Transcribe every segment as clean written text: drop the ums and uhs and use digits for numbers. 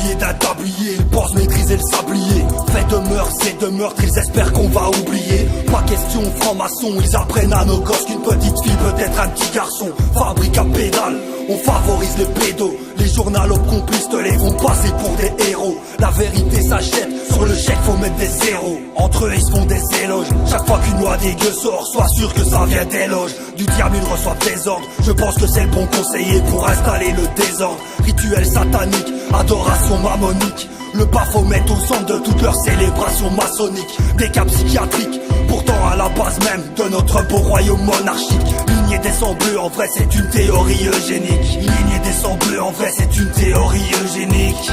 Habillés d'un tablier, ils pensent maîtriser le sablier. Fait de mœurs et de meurtres, ils espèrent qu'on va oublier. Pas question franc-maçon, ils apprennent à nos gosses qu'une petite fille peut être un petit garçon. Fabrique à pédale, on favorise les pédos. Les journalopes complices te les font passer pour des héros. La vérité s'achète, sur le chèque faut mettre des zéros. Entre eux ils se font des éloges. Chaque fois qu'une loi dégueu sort, sois sûr que ça vient des loges. Du diable ils reçoivent des ordres. Je pense que c'est le bon conseiller pour installer le désordre. Rituel satanique, adoration mammonique. Le Baphomet au centre de toutes leurs célébrations maçonniques. Des cas psychiatriques, pourtant à la base même de notre beau royaume monarchique. Lignée des sangs bleus, en vrai c'est une théorie eugénique. Lignée des sangs bleus, en vrai c'est une théorie eugénique.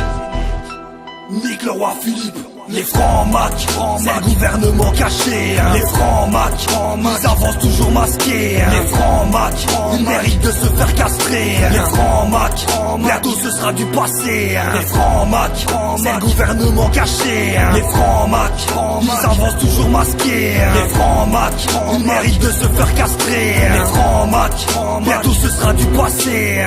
Nique le roi Philippe. Les francs-macs, c'est un gouvernement caché. Les francs-macs, ils avancent toujours masqués. Les francs-macs, ils méritent de se faire castrer. Les francs-macs, bientôt ce sera du passé. Les francs-macs, c'est un gouvernement caché. Les francs-macs, ils avancent toujours masqués. Les francs-macs, ils méritent de se faire castrer. Les francs-macs, bientôt ce sera du passé.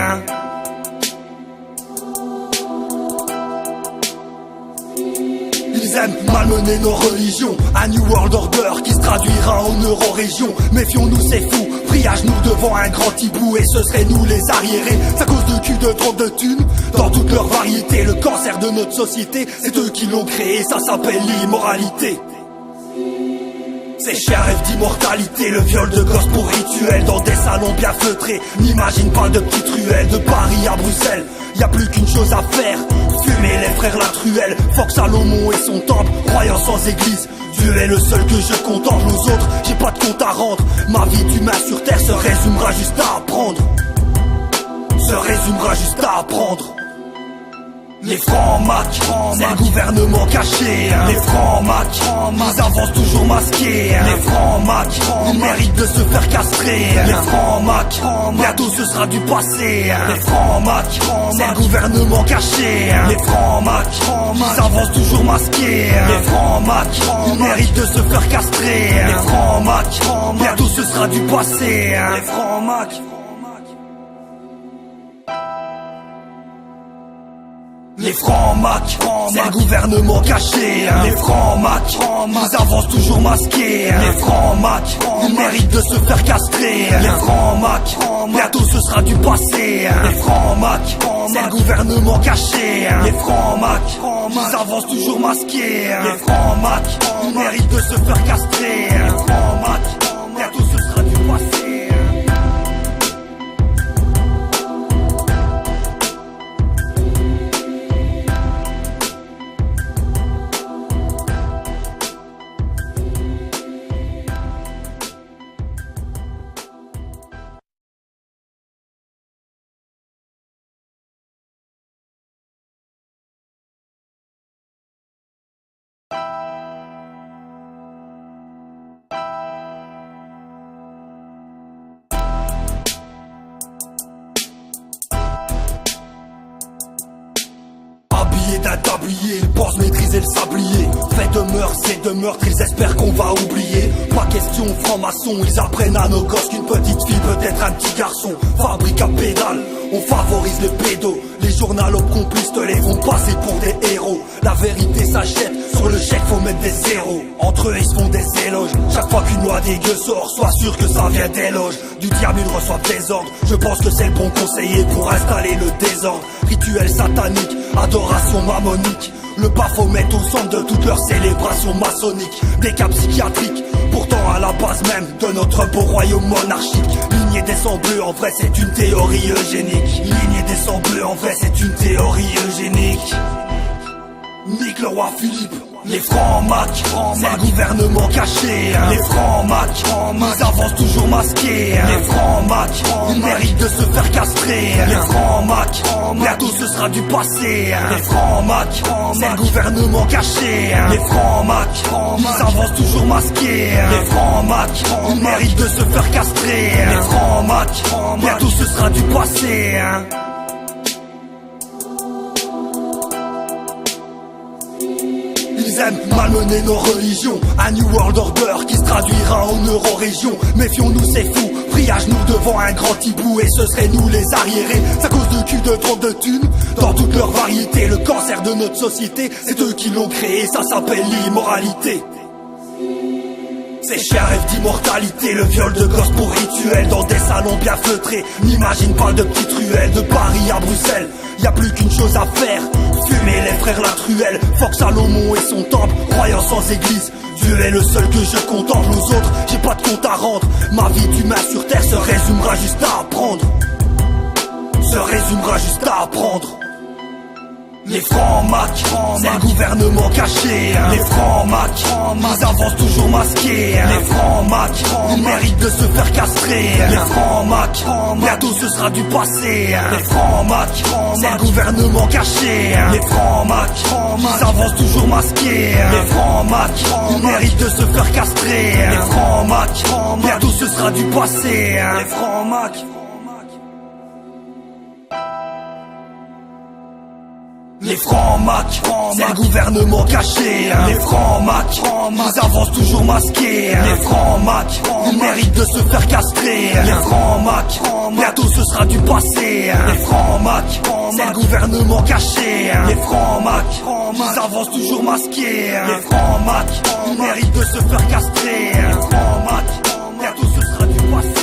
Ils aiment malmener nos religions. Un New World Order qui se traduira en euro-région. Méfions-nous, c'est fou, pris à genoux devant un grand hibou. Et ce serait nous les arriérés. Ça cause de cul de trop de thunes. Dans toute leur variété, le cancer de notre société, c'est eux qui l'ont créé, ça s'appelle l'immoralité. Ces chers rêves d'immortalité, le viol de gosses pour rituel. Dans des salons bien feutrés, n'imagine pas de petites ruelles. De Paris à Bruxelles, y'a plus qu'une chose à faire, fumer les frères la truelle. Fuck Salomon et son temple, croyant sans église. Dieu est le seul que je contemple, aux autres j'ai pas de compte à rendre. Ma vie d'humain sur terre se résumera juste à apprendre. Se résumera juste à apprendre. Les francs-macs, c'est un gouvernement caché. Les francs-macs, ils avancent toujours masqués. Les francs-macs, ils méritent de se faire castrer. Les francs-macs, bientôt ce sera du passé. Les francs-macs, c'est un gouvernement caché. Les francs-macs, ils avancent toujours masqués. Les francs-macs, ils méritent de se faire castrer. Les francs-macs, bientôt ce sera du passé. Les francs-macs. Les francs-macs, c'est un gouvernement caché. Les francs-macs, ils avancent toujours masqués. Les francs-macs, ils méritent de se faire castrer. Les francs-macs, bientôt ce sera du passé. Les francs-macs, c'est un gouvernement caché. Les francs-macs, ils avancent toujours masqués. Les francs-macs, ils méritent de se faire castrer. Les francs-macs, bientôt ce sera du passé. Habillés d'un tablier, ils pensent maîtriser le sablier. Fait de mœurs et de meurtres, ils espèrent qu'on va oublier. Pas question franc-maçon, ils apprennent à nos gosses qu'une petite fille peut être un petit garçon. Fabrique à pédale, on favorise les pédos. Les journalopes complices te les font passer pour des héros. La vérité s'achète, sur le chèque faut mettre des zéros. Entre eux ils se font des éloges. Chaque fois qu'une loi dégueu sort, sois sûr que ça vient des loges. Du diable ils reçoivent des ordres. Je pense que c'est le bon conseiller pour installer le désordre. Rituel satanique, adoration mammonique. Le Baphomet au centre de toutes leurs célébrations maçonniques. Des cas psychiatriques, pourtant à la base même de notre beau royaume monarchique. Lignée des sangs bleus, en vrai c'est une théorie eugénique. Lignée des sangs bleus, en vrai c'est une théorie eugénique. Nique le roi Philippe. Les francs-macs, c'est un gouvernement caché. Les francs-macs, ils avancent toujours masqués. Les francs-macs, ils méritent de se faire castrer. Les francs-macs, bientôt ce sera du passé. Les francs-macs, c'est un gouvernement caché. Les francs-macs, ils avancent toujours masqués. Les francs-macs, ils méritent de se faire castrer. Les francs-macs, bientôt ce sera du passé. ils aiment malmener nos religions. Un New World Order qui se traduira en euro-région. Méfions-nous, c'est fou, pris à genoux devant un grand hibou. Et ce serait nous les arriérés, c'est à cause de cul, de trop de thunes. Dans toute leur variété, le cancer de notre société, c'est eux qui l'ont créé, ça s'appelle l'immoralité. Ces chiens rêvent d'immortalité, le viol de gosses pour rituel. Dans des salons bien feutrés, n'imagine pas de petites ruelles. De Paris à Bruxelles, y a plus qu'une chose à faire, fumer les frères la truelle. Fuck Salomon et son temple, croyant sans église. Dieu est le seul que je contemple, aux autres j'ai pas de compte à rendre. Ma vie d'humain sur terre se résumera juste à apprendre. Se résumera juste à apprendre. Les francs-macs, c'est le gouvernement caché. Les francs-macs, ils avancent toujours masqués. Les francs-macs, ils méritent de se faire castrer. Les francs-macs, bientôt ce sera du passé. Les francs-macs, c'est le gouvernement caché. Les francs-macs, ils avancent toujours masqués. Les francs-macs, ils méritent de se faire castrer. Les francs-macs, bientôt ce sera du passé. Les francs-macs. Les francs-macs, c'est le gouvernement caché. Les francs-macs, ils avancent toujours masqués. Les francs-macs, ils méritent de se faire castrer. Les francs-macs, bientôt ce sera du passé. Les francs-macs, c'est le gouvernement caché. Les francs-macs, ils avancent toujours masqués. Les francs-macs, ils méritent de se faire castrer. Les francs-macs, bientôt ce sera du passé.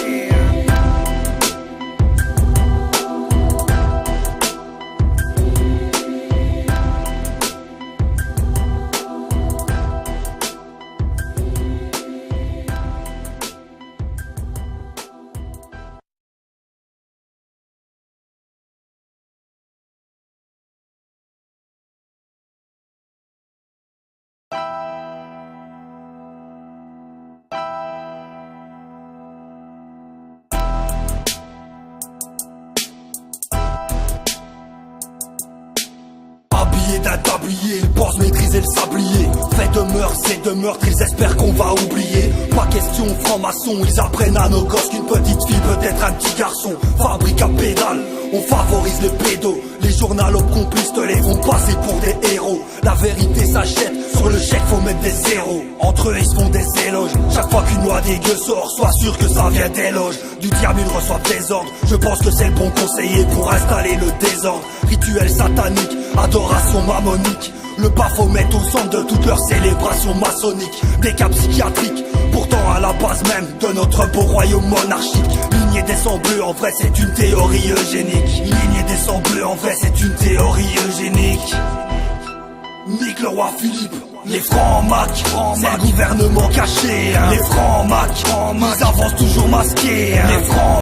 Habillés d'un tablier, ils pensent maîtriser le sablier. Fait de mœurs et de meurtres, ils espèrent qu'on va oublier. Pas question franc-maçon, ils apprennent à nos gosses qu'une petite fille peut être un petit garçon. Fabrique à pédale, on favorise les pédos. Les journaux complices te les font passer pour des héros. La vérité s'achète, sur le chèque faut mettre des zéros. Entre eux ils se font des éloges. Chaque fois qu'une loi dégueu sort, sois sûr que ça vient des loges. Du diable ils reçoivent des ordres. Je pense que c'est le bon conseiller pour installer le désordre. Rituel satanique, adoration mammonique. Le Baphomet au centre de toutes leurs célébrations maçonniques. Des cas psychiatriques, pourtant à la base même de notre beau royaume monarchique. Lignée des sangs bleus, en vrai c'est une théorie eugénique. Lignée des sangs bleus, en vrai c'est une théorie eugénique. Nique le roi Philippe. Les francs-macs, c'est le gouvernement caché. Les francs-macs, ils avancent toujours masqués. Les francs